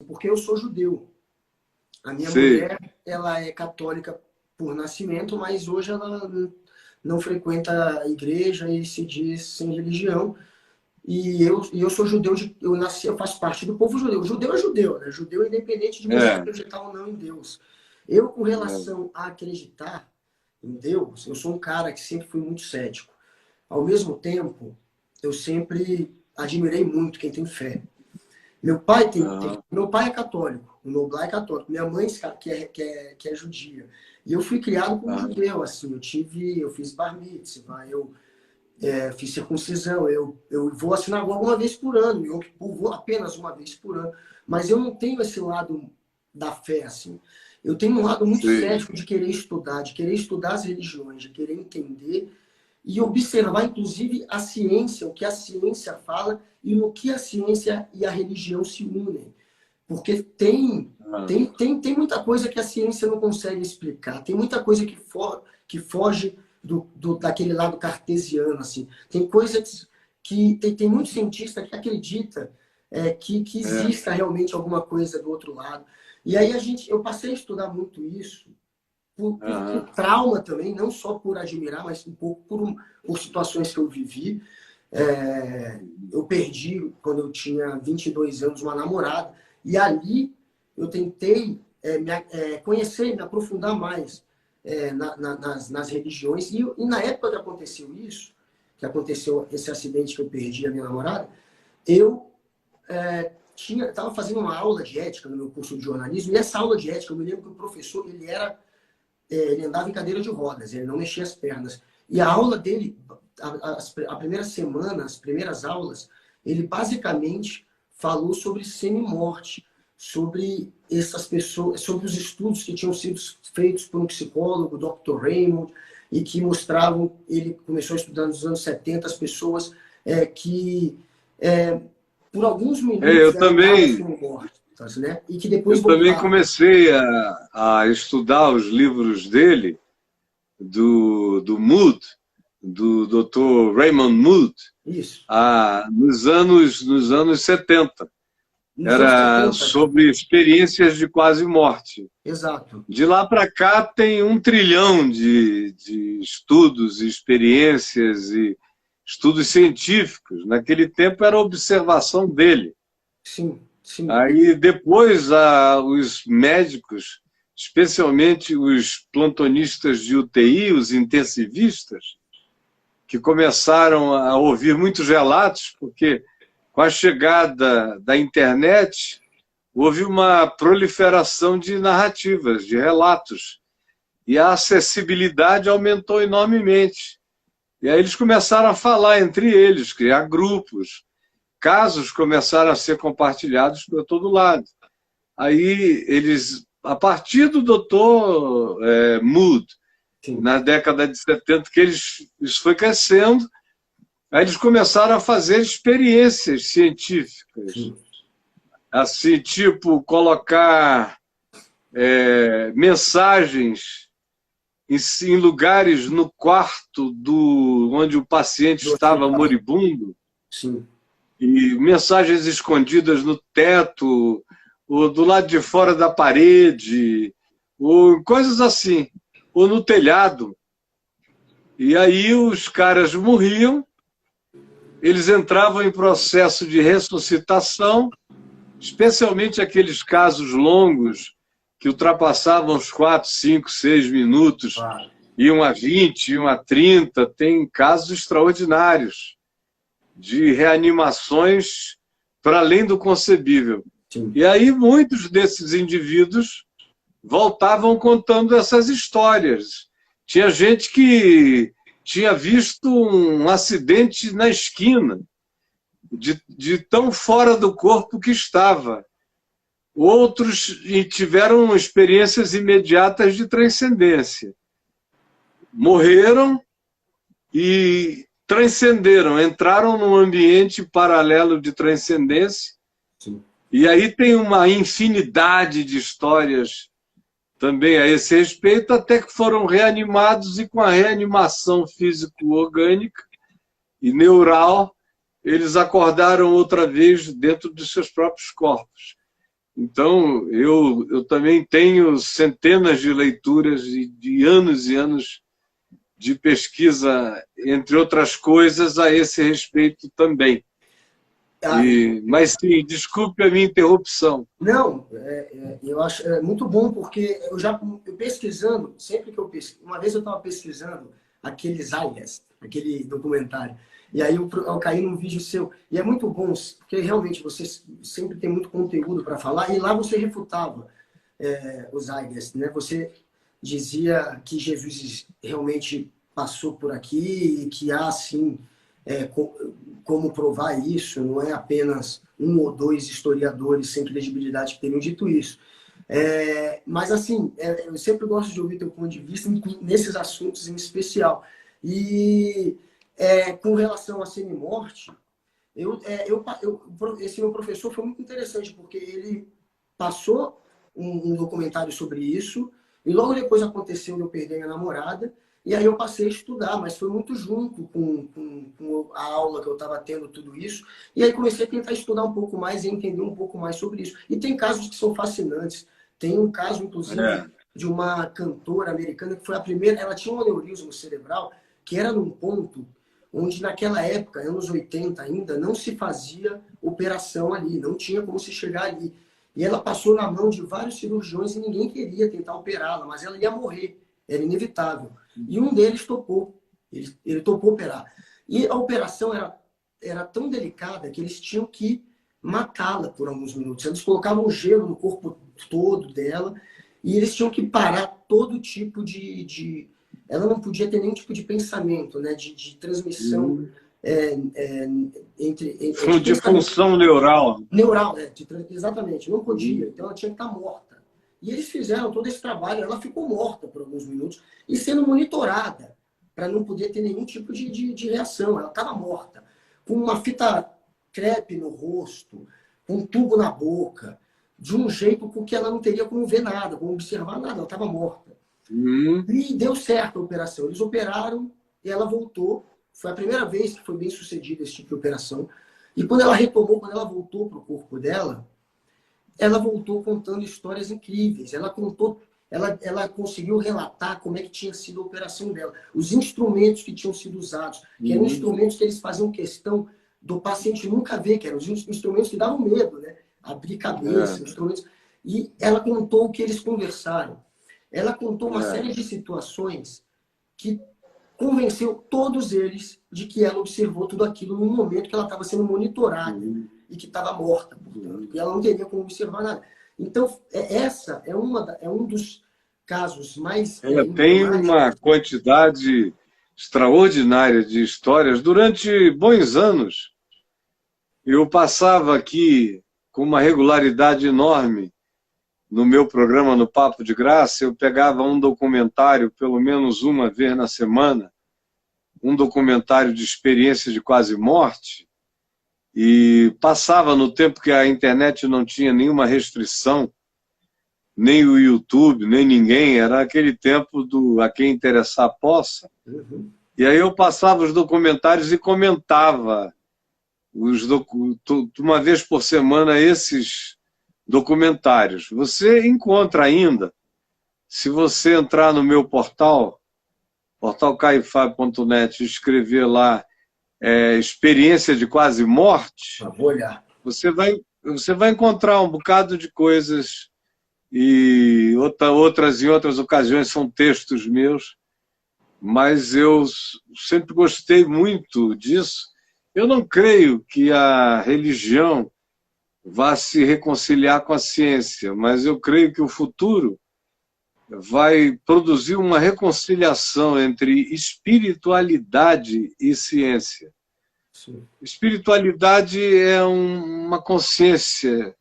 porque eu sou judeu. A minha Sim. mulher, ela é católica por nascimento, mas hoje ela não frequenta a igreja e se diz sem religião. E eu sou judeu, eu nasci, eu faço parte do povo judeu. Judeu é judeu, né? Judeu é independente de você É, acreditar ou não em Deus. Eu, com é. relação a acreditar em Deus, eu sou um cara que sempre fui muito cético. Ao mesmo tempo, eu sempre admirei muito quem tem fé. Aham. Meu pai é católico, o meu pai é católico, minha mãe que é judia. E eu fui criado como Aham. judeu, assim, eu fiz bar mitzvah, fiz circuncisão, eu vou à sinagoga uma vez por ano, eu vou apenas uma vez por ano, mas eu não tenho esse lado da fé, assim. Eu tenho um lado muito Sim. cético de querer estudar as religiões, de querer entender e observar, inclusive, a ciência, o que a ciência fala e no que a ciência e a religião se unem. Porque Ah, tem muita coisa que a ciência não consegue explicar, tem muita coisa que foge daquele lado cartesiano. Assim. Tem coisas que tem muito cientista que acredita que é. exista realmente alguma coisa do outro lado. E aí eu passei a estudar muito isso, por Aham. trauma também, não só por admirar, mas um pouco por situações que eu vivi. Eu perdi, quando eu tinha 22 anos, uma namorada. E ali eu tentei conhecer, me aprofundar mais nas religiões. E na época que aconteceu isso, que aconteceu esse acidente que eu perdi a minha namorada, eu estava fazendo uma aula de ética no meu curso de jornalismo. E essa aula de ética, eu me lembro que o professor, ele andava em cadeira de rodas, ele não mexia as pernas. E a aula dele, a primeira semana, as primeiras aulas, ele basicamente falou sobre semi-morte, sobre essas pessoas, sobre os estudos que tinham sido feitos por um psicólogo, o Dr. Raymond, e que mostravam, ele começou a estudar nos anos 70, as pessoas que por alguns minutos Eu eram dadas também, como mortas, né? E que depois eu também voltavam. comecei a estudar os livros dele, do Mood, do Dr. Raymond Mood, Isso. nos anos 70. Nos anos Era 70 já. sobre experiências de quase morte. Exato. De lá para cá tem 1 trilhão de estudos e experiências e estudos científicos. Naquele tempo era a observação dele. Sim, sim. Aí depois os médicos, especialmente os plantonistas de UTI, os intensivistas, que começaram a ouvir muitos relatos, porque com a chegada da internet houve uma proliferação de narrativas, de relatos, e a acessibilidade aumentou enormemente. E aí eles começaram a falar entre eles, criar grupos, casos começaram a ser compartilhados por todo lado. Aí eles, a partir do doutor Mood, Sim, na década de 70, que isso foi crescendo, aí eles começaram a fazer experiências científicas, sim. assim, tipo, colocar mensagens em lugares no quarto onde o paciente Do estava hospital. moribundo, Sim, e mensagens escondidas no teto, ou do lado de fora da parede, ou coisas assim, ou no telhado. E aí os caras morriam, eles entravam em processo de ressuscitação, especialmente aqueles casos longos que ultrapassavam os 4, 5, 6 minutos, claro. iam a 20, iam a 30, tem casos extraordinários de reanimações para além do concebível. Sim, E aí muitos desses indivíduos voltavam contando essas histórias. Tinha gente que tinha visto um acidente na esquina, de tão fora do corpo que estava. Outros tiveram experiências imediatas de transcendência. Morreram e transcenderam, entraram num ambiente paralelo de transcendência. sim. E aí tem uma infinidade de histórias também a esse respeito, até que foram reanimados e com a reanimação físico-orgânica e neural, eles acordaram outra vez dentro dos seus próprios corpos. Então, eu também tenho centenas de leituras de anos e anos de pesquisa, entre outras coisas, a esse respeito também. Mas sim, desculpe a minha interrupção. Não, eu acho muito bom, porque eu pesquisando, sempre que eu pesquiso, uma vez eu estava pesquisando aqueles Zeitgeist, aquele documentário, e aí eu caí num vídeo seu, e é muito bom, porque realmente você sempre tem muito conteúdo para falar, e lá você refutava os Zeitgeist, né? Você dizia que Jesus realmente passou por aqui, e que há, sim, como provar isso, não é apenas um ou dois historiadores sem credibilidade que tenham dito isso. Mas, assim, eu sempre gosto de ouvir teu ponto de vista nesses assuntos em especial. E com relação a semi-morte, esse meu professor foi muito interessante, porque ele passou um documentário sobre isso, e logo depois aconteceu de eu perder minha namorada, e aí eu passei a estudar, mas foi muito junto com a aula que eu estava tendo, tudo isso. E aí comecei a tentar estudar um pouco mais e entender um pouco mais sobre isso. E tem casos que são fascinantes. Tem um caso, inclusive, de uma cantora americana que foi a primeira... Ela tinha um aneurisma cerebral que era num ponto onde, naquela época, anos 80 ainda, não se fazia operação ali, não tinha como se chegar ali. E ela passou na mão de vários cirurgiões e ninguém queria tentar operá-la, mas ela ia morrer, era inevitável. E um deles topou, ele topou operar. E a operação era tão delicada que eles tinham que matá-la por alguns minutos. Eles colocavam gelo no corpo todo dela e eles tinham que parar todo tipo ela não podia ter nenhum tipo de pensamento, né, de transmissão de função neural. Neural, exatamente, não podia. Então ela tinha que estar morta. E eles fizeram todo esse trabalho, ela ficou morta por alguns minutos e sendo monitorada para não poder ter nenhum tipo de reação. Ela estava morta, com uma fita crepe no rosto, com um tubo na boca, de um jeito com que ela não teria como ver nada, como observar nada, ela estava morta. E deu certo a operação. Eles operaram e ela voltou. Foi a primeira vez que foi bem sucedida esse tipo de operação. E quando ela retomou, quando ela voltou para o corpo dela, ela voltou contando histórias incríveis. Ela contou, ela conseguiu relatar como é que tinha sido a operação dela, os instrumentos que tinham sido usados, que eram instrumentos que eles faziam questão do paciente nunca ver, que eram os instrumentos que davam medo, né? Abrir cabeça, instrumentos. E ela contou o que eles conversaram. Ela contou uma série de situações que convenceu todos eles de que ela observou tudo aquilo no momento que ela estava sendo monitorada e que estava morta, portanto, e ela não teria como observar nada. Então, essa é um dos casos mais... Ela tem uma quantidade extraordinária de histórias. Durante bons anos, eu passava aqui com uma regularidade enorme no meu programa, no Papo de Graça. Eu pegava um documentário, pelo menos uma vez na semana, um documentário de experiência de quase morte, e passava no tempo que a internet não tinha nenhuma restrição, nem o YouTube, nem ninguém, era aquele tempo do a quem interessar possa. E aí eu passava os documentários e comentava uma vez por semana esses documentários. Você encontra ainda, se você entrar no meu portal, portalcaifab.net, e escrever lá experiência de quase morte, vou olhar. Você vai encontrar um bocado de coisas, e outras em outras ocasiões são textos meus, mas eu sempre gostei muito disso. Eu não creio que a religião vá se reconciliar com a ciência, mas eu creio que o futuro vai produzir uma reconciliação entre espiritualidade e ciência. Sim. Espiritualidade é uma consciência,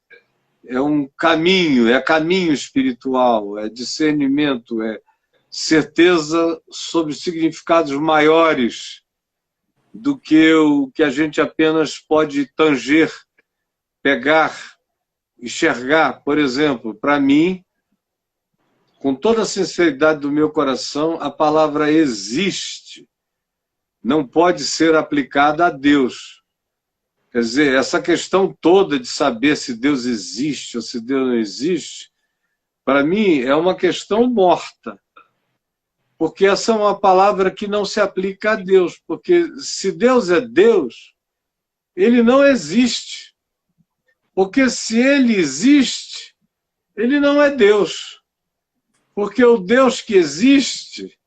é um caminho, é caminho espiritual, é discernimento, é certeza sobre significados maiores do que o que a gente apenas pode tanger, pegar, enxergar. Por exemplo, para mim, com toda a sinceridade do meu coração, a palavra existe não pode ser aplicada a Deus. Quer dizer, essa questão toda de saber se Deus existe ou se Deus não existe, para mim é uma questão morta. Porque essa é uma palavra que não se aplica a Deus. Porque se Deus é Deus, ele não existe. Porque se ele existe, ele não é Deus. Porque o Deus que existe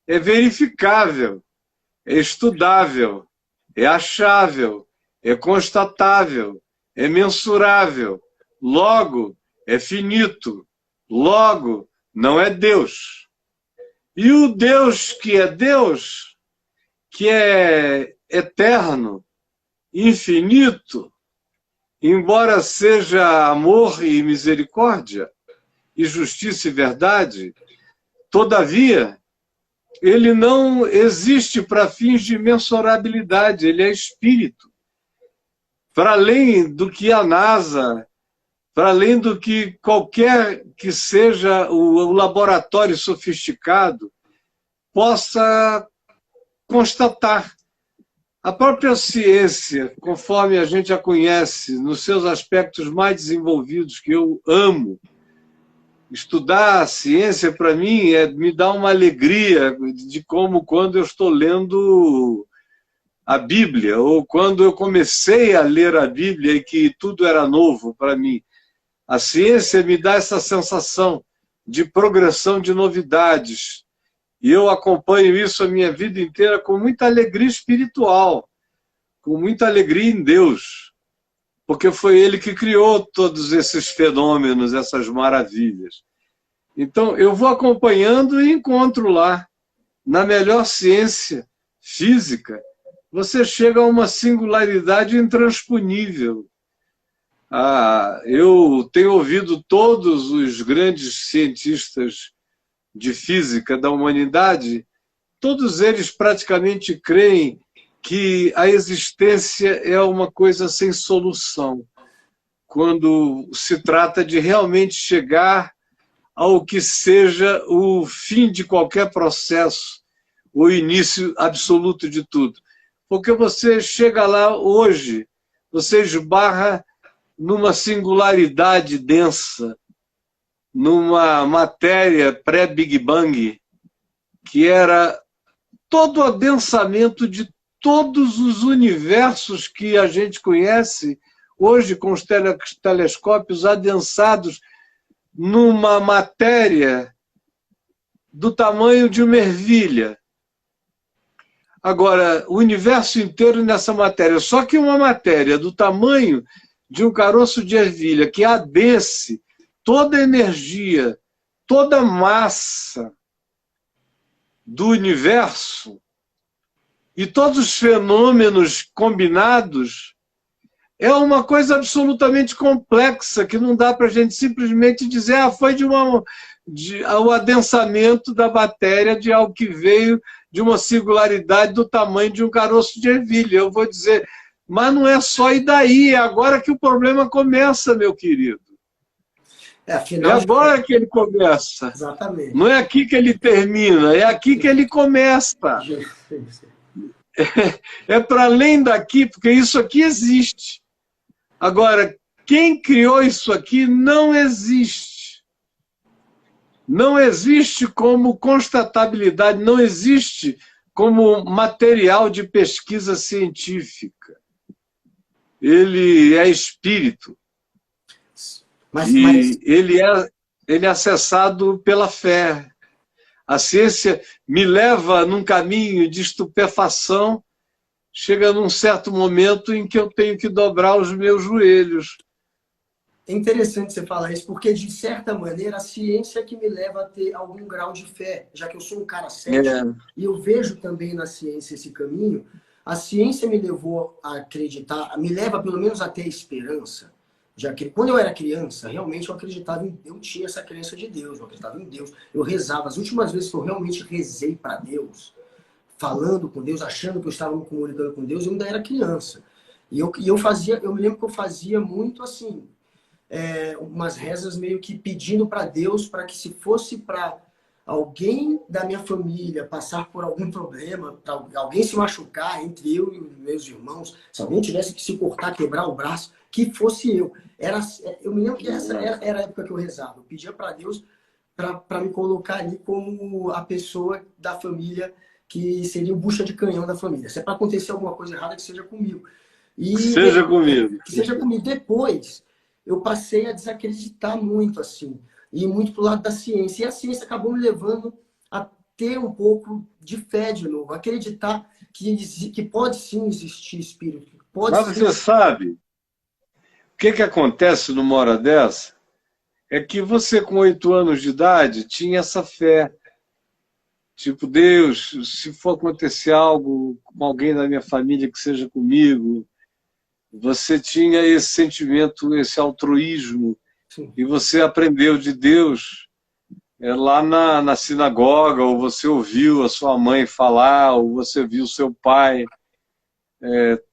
é verificável, é estudável, é achável, é constatável, é mensurável. Logo, é finito. Logo, não é Deus. E o Deus, que é eterno, infinito, embora seja amor e misericórdia, e justiça e verdade, todavia, ele não existe para fins de mensurabilidade, ele é espírito. Para além do que a NASA, para além do que qualquer que seja o laboratório sofisticado possa constatar. A própria ciência, conforme a gente a conhece, nos seus aspectos mais desenvolvidos, que eu amo, estudar a ciência, para mim, me dá uma alegria de como quando eu estou lendo a Bíblia, ou quando eu comecei a ler a Bíblia e que tudo era novo para mim. A ciência me dá essa sensação de progressão de novidades. E eu acompanho isso a minha vida inteira com muita alegria espiritual, com muita alegria em Deus, porque foi Ele que criou todos esses fenômenos, essas maravilhas. Então, eu vou acompanhando e encontro lá, na melhor ciência física, você chega a uma singularidade intransponível. Eu tenho ouvido todos os grandes cientistas de física da humanidade, todos eles praticamente creem que a existência é uma coisa sem solução, quando se trata de realmente chegar ao que seja o fim de qualquer processo, o início absoluto de tudo. Porque você chega lá hoje, você esbarra numa singularidade densa, numa matéria pré-Big Bang, que era todo o adensamento de todos os universos que a gente conhece, hoje com os telescópios adensados numa matéria do tamanho de uma ervilha. Agora, o universo inteiro nessa matéria, só que uma matéria do tamanho de um caroço de ervilha, que adense toda a energia, toda a massa do universo e todos os fenômenos combinados, é uma coisa absolutamente complexa, que não dá para a gente simplesmente dizer foi o adensamento da matéria de algo que veio de uma singularidade do tamanho de um caroço de ervilha. Eu vou dizer, mas não é só e daí, é agora que o problema começa, meu querido. É agora que ele começa. Exatamente. Não é aqui que ele termina, é aqui que ele começa. É para além daqui, porque isso aqui existe. Agora, quem criou isso aqui não existe. Não existe como constatabilidade, não existe como material de pesquisa científica. Ele é espírito. Ele é acessado pela fé. A ciência me leva num caminho de estupefação, chega num certo momento em que eu tenho que dobrar os meus joelhos. É interessante você falar isso, porque, de certa maneira, a ciência é que me leva a ter algum grau de fé, já que eu sou um cara cético, e eu vejo também na ciência esse caminho. A ciência me levou a acreditar, me leva pelo menos a ter esperança, já que quando eu era criança, realmente eu acreditava eu tinha essa crença de Deus, eu acreditava em Deus, eu rezava. As últimas vezes que eu realmente rezei para Deus, falando com Deus, achando que eu estava me comunicando com Deus, eu ainda era criança. E eu me lembro que eu fazia muito assim, umas rezas meio que pedindo para Deus, para que se fosse para alguém da minha família passar por algum problema, alguém se machucar entre eu e os meus irmãos, se alguém tivesse que se cortar, quebrar o braço, que fosse eu. Eu me lembro que essa era a época que eu rezava. Eu pedia para Deus para me colocar ali como a pessoa da família que seria o bucha de canhão da família. Se é para acontecer alguma coisa errada, que seja comigo. Seja comigo. Que seja comigo. Depois, eu passei a desacreditar muito, assim, e muito pro lado da ciência. E a ciência acabou me levando a ter um pouco de fé de novo, acreditar que pode sim existir espírito. Mas você sabe, o que acontece numa hora dessa? É que você, com 8 anos de idade, tinha essa fé. Tipo, Deus, se for acontecer algo com alguém da minha família que seja comigo, você tinha esse sentimento, esse altruísmo, Sim. E você aprendeu de Deus lá na sinagoga, ou você ouviu a sua mãe falar, ou você viu seu pai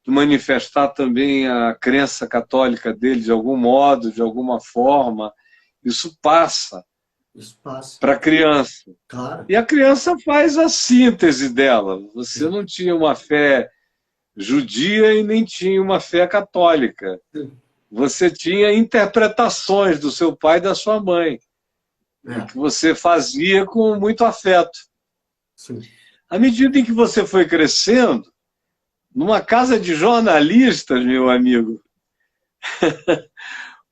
manifestar também a crença católica dele de algum modo, de alguma forma. Isso passa para a criança. Claro. E a criança faz a síntese dela. Você não tinha uma fé judia e nem tinha uma fé católica. Você tinha interpretações do seu pai e da sua mãe, que você fazia com muito afeto. Sim. À medida em que você foi crescendo, numa casa de jornalistas, meu amigo,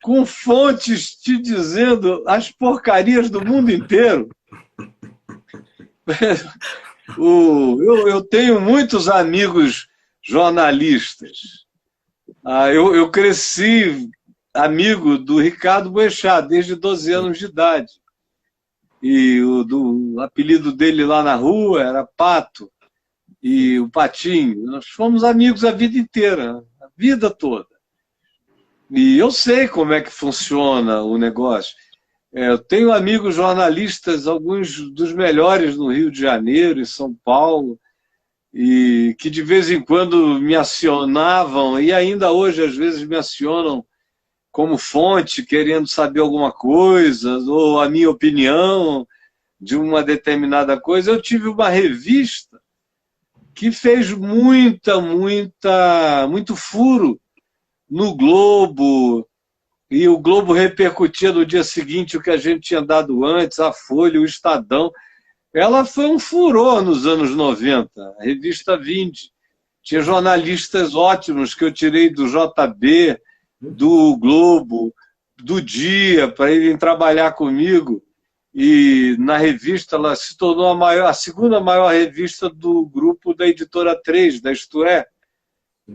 com fontes te dizendo as porcarias do mundo inteiro. Eu tenho muitos amigos jornalistas. Eu cresci amigo do Ricardo Boechat desde 12 anos de idade. E o apelido dele lá na rua era Pato, e o Patinho. Nós fomos amigos a vida inteira, a vida toda. E eu sei como é que funciona o negócio. Eu tenho amigos jornalistas, alguns dos melhores no Rio de Janeiro e São Paulo, e que de vez em quando me acionavam, e ainda hoje às vezes me acionam como fonte, querendo saber alguma coisa, ou a minha opinião de uma determinada coisa. Eu tive uma revista que fez muito furo no Globo, e o Globo repercutia no dia seguinte o que a gente tinha dado antes, a Folha, o Estadão. Ela foi um furor nos anos 90, a revista Vinde. Tinha jornalistas ótimos que eu tirei do JB, do Globo, do Dia, para irem trabalhar comigo. E na revista ela se tornou a segunda maior revista do grupo da Editora 3, da Isto É.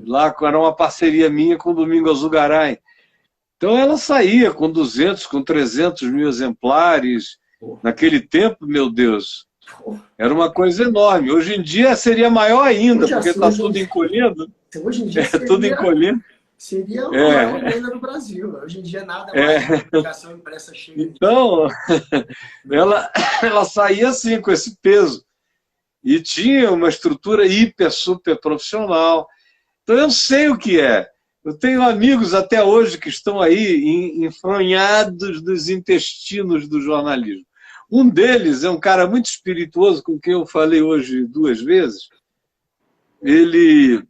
Lá era uma parceria minha com o Domingos Azugaray. Então ela saía com 200, com 300 mil exemplares. Naquele tempo, meu Deus, era uma coisa enorme. Hoje em dia seria maior ainda, porque está tudo encolhendo. Hoje em dia tudo encolhendo. Seria a maior venda do Brasil. Hoje em dia nada mais publicação impressa chega. Então, ela saía assim, com esse peso. E tinha uma estrutura hiper, super profissional. Então eu sei o que é. Eu tenho amigos até hoje que estão aí enfronhados dos intestinos do jornalismo. Um deles é um cara muito espirituoso, com quem eu falei hoje 2 vezes. Ele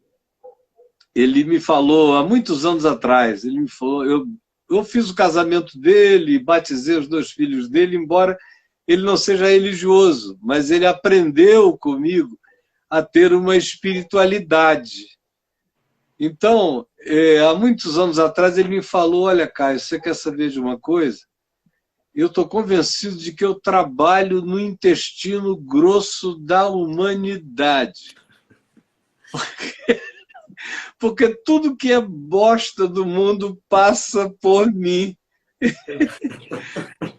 me falou, há muitos anos atrás, ele me falou, eu fiz o casamento dele, batizei os 2 filhos dele, embora ele não seja religioso, mas ele aprendeu comigo a ter uma espiritualidade. Então, há muitos anos atrás, ele me falou, olha, Caio, você quer saber de uma coisa? Eu estou convencido de que eu trabalho no intestino grosso da humanidade. Porque tudo que é bosta do mundo passa por mim.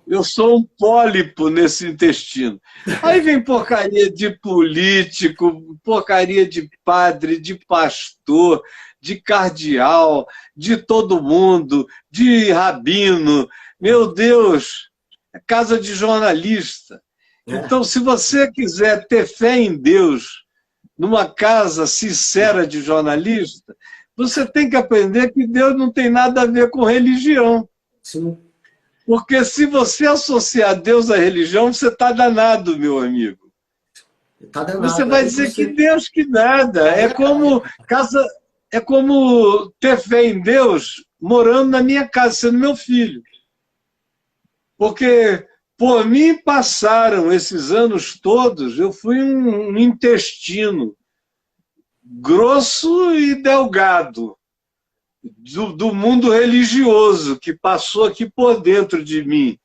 Eu sou um pólipo nesse intestino. Aí vem porcaria de político, porcaria de padre, de pastor, de cardeal, de todo mundo, de rabino. Meu Deus, é casa de jornalista. Então, se você quiser ter fé em Deus numa casa sincera de jornalista, você tem que aprender que Deus não tem nada a ver com religião. Sim. Porque se você associar Deus à religião, você está danado, meu amigo. Tá danado. Você vai dizer que Deus que nada. É como ter fé em Deus morando na minha casa, sendo meu filho. Porque por mim passaram esses anos todos, eu fui um intestino grosso e delgado do mundo religioso que passou aqui por dentro de mim.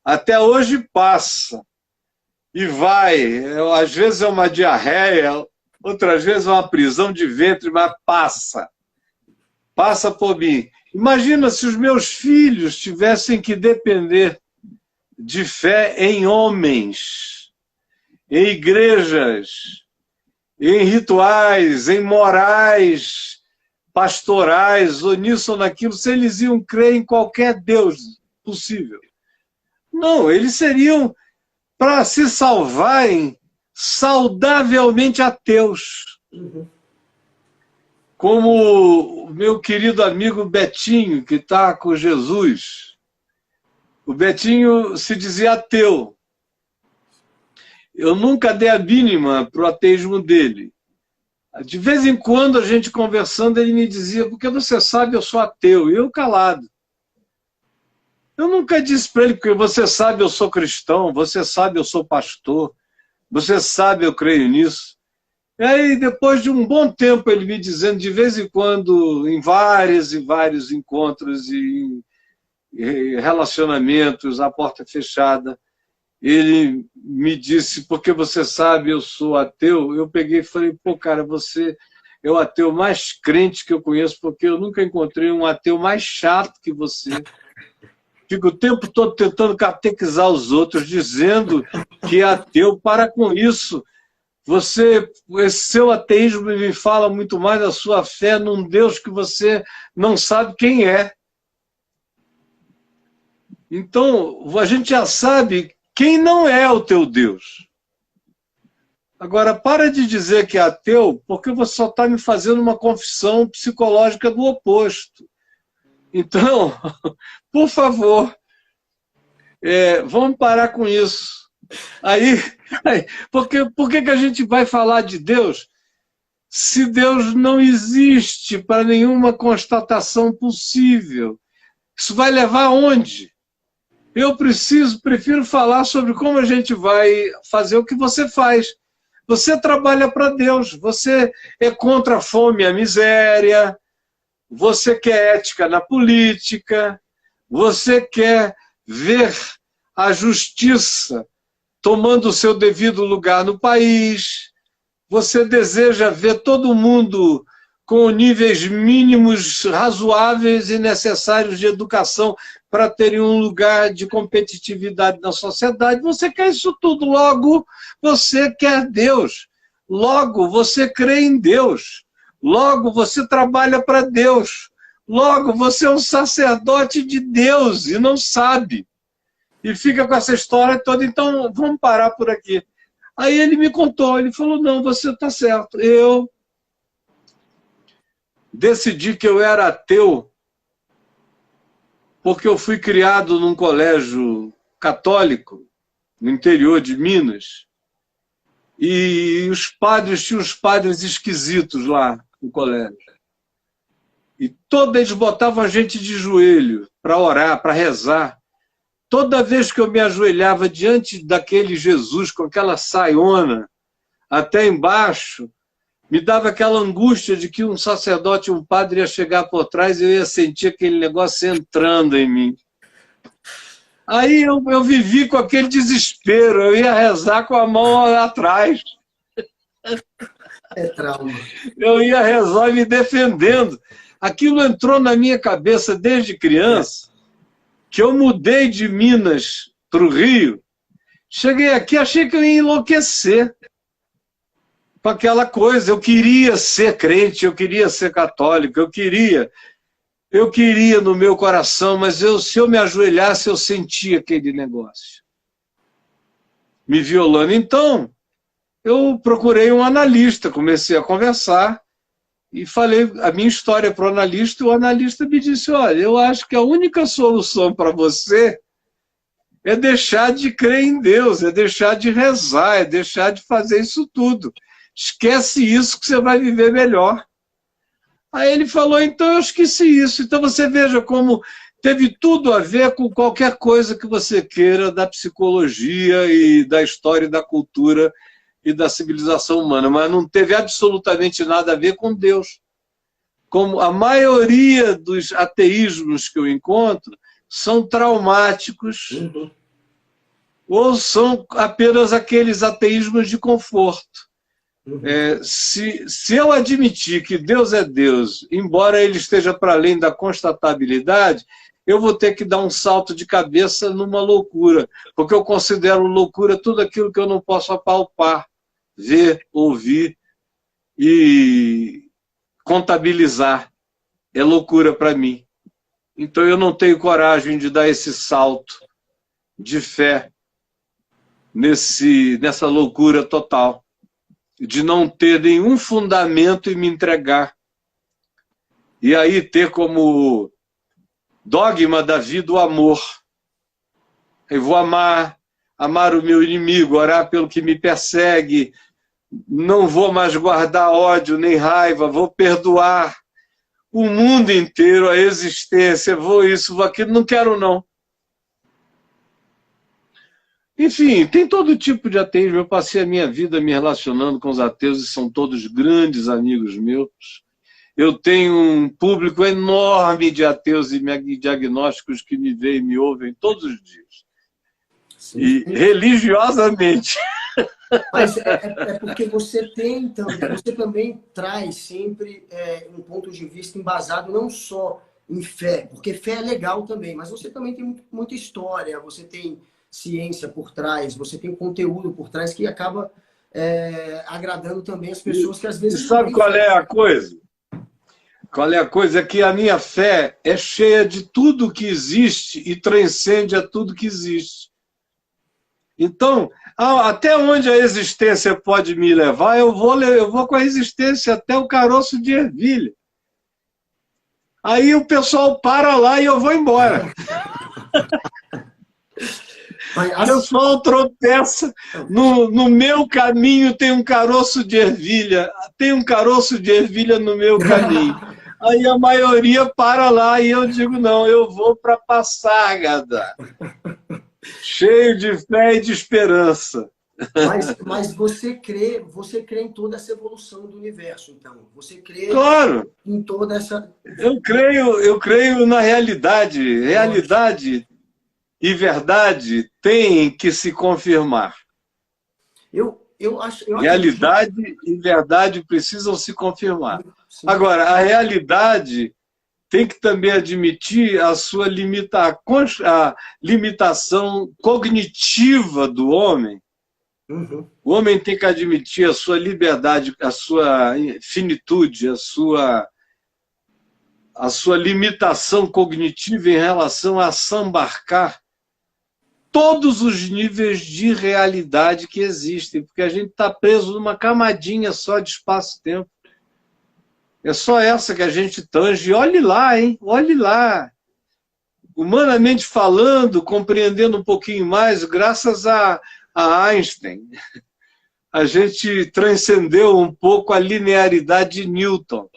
Até hoje passa. E vai. Às vezes é uma diarreia, outras vezes é uma prisão de ventre, mas passa. Passa por mim. Imagina se os meus filhos tivessem que depender de fé em homens, em igrejas, em rituais, em morais pastorais, ou nisso ou naquilo, se eles iam crer em qualquer Deus possível. Não, eles seriam, para se salvarem, saudavelmente ateus. Como o meu querido amigo Betinho, que está com Jesus. O Betinho se dizia ateu. Eu nunca dei a mínima para o ateísmo dele. De vez em quando, a gente conversando, ele me dizia, porque você sabe, eu sou ateu. E eu calado. Eu nunca disse para ele, porque você sabe, eu sou cristão, você sabe, eu sou pastor, você sabe, eu creio nisso. E aí, depois de um bom tempo, ele me dizendo, de vez em quando, em vários e vários encontros e relacionamentos, a porta fechada, ele me disse, porque você sabe, eu sou ateu. Eu peguei e falei, pô, cara, você é o ateu mais crente que eu conheço, porque eu nunca encontrei um ateu mais chato que você. Fico o tempo todo tentando catequizar os outros, dizendo que é ateu. Para com isso. Esse seu ateísmo me fala muito mais da sua fé num Deus que você não sabe quem é. Então, a gente já sabe quem não é o teu Deus. Agora, para de dizer que é ateu, porque você só está me fazendo uma confissão psicológica do oposto. Então, por favor, vamos parar com isso. Por que a gente vai falar de Deus se Deus não existe para nenhuma constatação possível? Isso vai levar aonde? Eu prefiro falar sobre como a gente vai fazer o que você faz. Você trabalha para Deus, você é contra a fome e a miséria, você quer ética na política, você quer ver a justiça tomando o seu devido lugar no país, você deseja ver todo mundo com níveis mínimos razoáveis e necessários de educação para terem um lugar de competitividade na sociedade. Você quer isso tudo, logo você quer Deus, logo você crê em Deus, logo você trabalha para Deus, logo você é um sacerdote de Deus e não sabe. E fica com essa história toda, então vamos parar por aqui. Aí ele me contou, ele falou, não, você está certo. Eu decidi que eu era ateu porque eu fui criado num colégio católico, no interior de Minas, e os padres tinham uns padres esquisitos lá no colégio. E todos eles botavam a gente de joelho para orar, para rezar. Toda vez que eu me ajoelhava diante daquele Jesus com aquela saiona até embaixo, me dava aquela angústia de que um sacerdote, um padre ia chegar por trás e eu ia sentir aquele negócio entrando em mim. Aí eu vivi com aquele desespero, eu ia rezar com a mão atrás. É trauma. Eu ia rezar me defendendo. Aquilo entrou na minha cabeça desde criança, que eu mudei de Minas para o Rio. Cheguei aqui, achei que eu ia enlouquecer com aquela coisa. Eu queria ser crente, eu queria ser católico, eu queria no meu coração, mas se eu me ajoelhasse, eu sentia aquele negócio me violando. Então, eu procurei um analista, comecei a conversar e falei a minha história para o analista, e o analista me disse, olha, eu acho que a única solução para você é deixar de crer em Deus, é deixar de rezar, é deixar de fazer isso tudo. Esquece isso que você vai viver melhor. Aí ele falou, então eu esqueci isso. Então você veja como teve tudo a ver com qualquer coisa que você queira da psicologia e da história e da cultura e da civilização humana, mas não teve absolutamente nada a ver com Deus. Como a maioria dos ateísmos que eu encontro são traumáticos, ou são apenas aqueles ateísmos de conforto. Se eu admitir que Deus é Deus, embora ele esteja para além da constatabilidade, eu vou ter que dar um salto de cabeça numa loucura, porque eu considero loucura tudo aquilo que eu não posso apalpar, ver, ouvir e contabilizar. É loucura para mim. Então eu não tenho coragem de dar esse salto de fé nessa loucura total, de não ter nenhum fundamento e me entregar. E aí ter como dogma da vida o amor. Eu vou amar o meu inimigo, orar pelo que me persegue, não vou mais guardar ódio nem raiva, vou perdoar o mundo inteiro, a existência, vou isso, vou aquilo, não quero não. Enfim, tem todo tipo de ateísmo. Eu passei a minha vida me relacionando com os ateus e são todos grandes amigos meus. Eu tenho um público enorme de ateus e diagnósticos que me veem e me ouvem todos os dias. Sim. E religiosamente. Mas é porque você também traz sempre um ponto de vista embasado não só em fé, porque fé é legal também, mas você também tem muita história, você tem ciência por trás, você tem conteúdo por trás que acaba agradando também as pessoas que às vezes... E sabe qual é a coisa? Qual é a coisa? É que a minha fé é cheia de tudo que existe e transcende a tudo que existe. Então, até onde a existência pode me levar, eu vou com a existência até o caroço de ervilha. Aí o pessoal para lá e eu vou embora. O pessoal tropeça. No meu caminho tem um caroço de ervilha. Tem um caroço de ervilha no meu caminho. Aí a maioria para lá e eu digo, não, eu vou para Passárgada. Cheio de fé e de esperança. Mas você crê em toda essa evolução do universo, então. Você crê claro. Em toda essa... Eu creio na realidade. Realidade e verdade têm que se confirmar. Realidade e verdade precisam se confirmar. Sim. Agora, a realidade tem que também admitir a sua limitação cognitiva do homem. Uhum. O homem tem que admitir a sua liberdade, a sua finitude, a sua limitação cognitiva em relação a sambarcar todos os níveis de realidade que existem, porque a gente está preso numa camadinha só de espaço-tempo. É só essa que a gente tange. Olhe lá, hein? Olhe lá. Humanamente falando, compreendendo um pouquinho mais, graças a Einstein, a gente transcendeu um pouco a linearidade de Newton.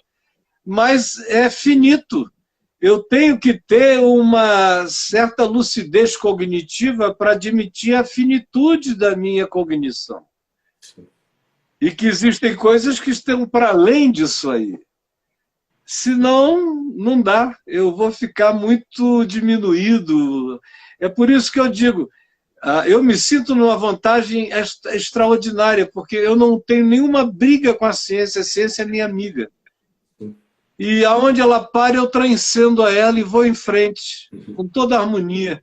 Mas é finito. Eu tenho que ter uma certa lucidez cognitiva para admitir a finitude da minha cognição. E que existem coisas que estão para além disso aí. Senão, não dá. Eu vou ficar muito diminuído. É por isso que eu digo, eu me sinto numa vantagem extraordinária, porque eu não tenho nenhuma briga com a ciência é minha amiga. E aonde ela para, eu transcendo a ela e vou em frente, com toda a harmonia.